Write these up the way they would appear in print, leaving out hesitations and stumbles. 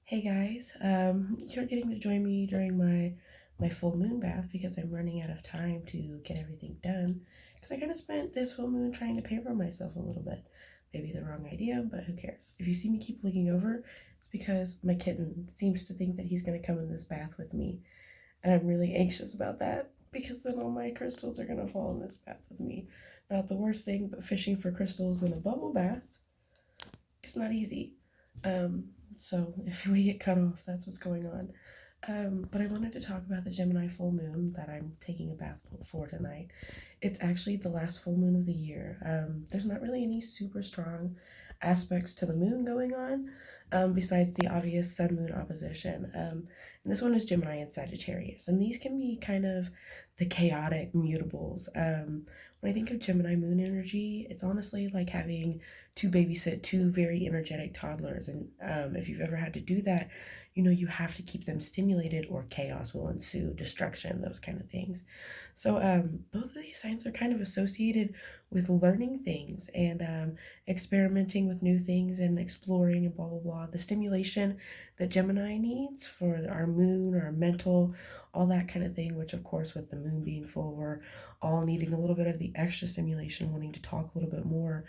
Hey guys, you're getting to join me during my full moon bath because I'm running out of time to get everything done. Because I kind of spent this full moon trying to pamper myself a little bit. Maybe the wrong idea, but who cares? If you see me keep looking over, it's because my kitten seems to think that he's gonna come in this bath with me, and I'm really anxious about that because then all my crystals are gonna fall in this bath with me. Not the worst thing, but fishing for crystals in a bubble bath it's not easy. So if we get cut off, that's what's going on. But I wanted to talk about the Gemini full moon that I'm taking a bath for tonight. It's actually the last full moon of the year. There's not really any super strong aspects to the moon going on, besides the obvious sun moon opposition. And this one is Gemini and Sagittarius, and these can be kind of the chaotic mutables. When I think of Gemini moon energy, it's honestly like having to babysit two very energetic toddlers. And if you've ever had to do that, you know you have to keep them stimulated or chaos will ensue, destruction, those kind of things. So both of these signs are kind of associated with learning things and experimenting with new things and exploring and blah blah blah. The stimulation that Gemini needs for our moon, our mental, all that kind of thing, which of course with the moon being full, we're all needing a little bit of the extra stimulation, wanting to talk a little bit more.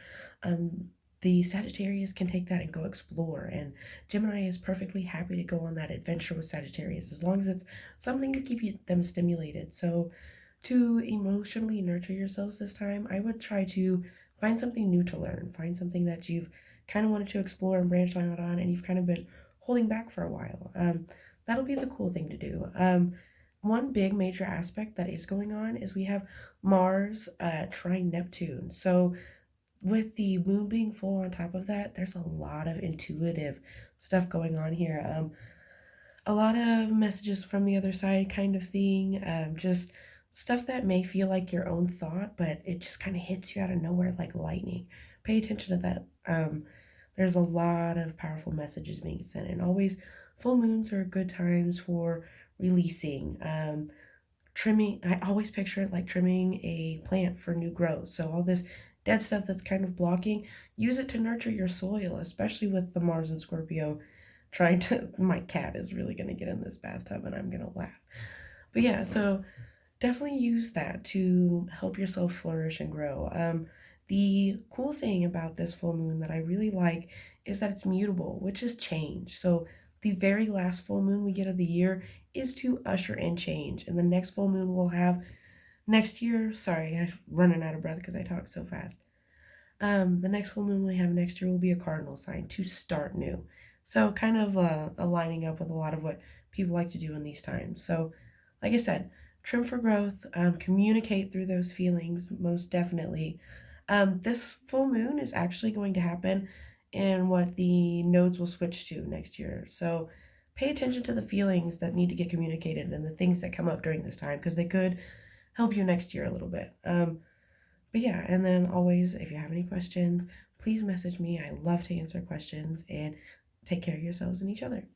The Sagittarius can take that and go explore, and Gemini is perfectly happy to go on that adventure with Sagittarius as long as it's something to keep them stimulated. So, to emotionally nurture yourselves this time, I would try to find something new to learn, find something that you've kind of wanted to explore and branch out on, and you've kind of been holding back for a while. That'll be the cool thing to do. One big major aspect that is going on is we have Mars trine Neptune. So with the moon being full on top of that, there's a lot of intuitive stuff going on here. A lot of messages from the other side kind of thing. Just stuff that may feel like your own thought, but it just kind of hits you out of nowhere like lightning. Pay attention to that. There's a lot of powerful messages being sent, and always full moons are good times for releasing. Trimming, I always picture it like trimming a plant for new growth. So all this dead stuff that's kind of blocking, use it to nurture your soil, especially with the Mars and Scorpio trying to, my cat is really going to get in this bathtub and I'm going to laugh. But yeah, so definitely use that to help yourself flourish and grow. The cool thing about this full moon that I really like is that it's mutable, which is change. So the very last full moon we get of the year is to usher in change. And the next full moon we'll have next year, sorry, I'm running out of breath because I talk so fast. The next full moon we have next year will be a cardinal sign to start new. So kind of aligning up with a lot of what people like to do in these times. So like I said, trim for growth, communicate through those feelings most definitely. This full moon is actually going to happen in what the nodes will switch to next year. So pay attention to the feelings that need to get communicated and the things that come up during this time because they could help you next year a little bit. But yeah, and then always, if you have any questions, please message me. I love to answer questions and take care of yourselves and each other.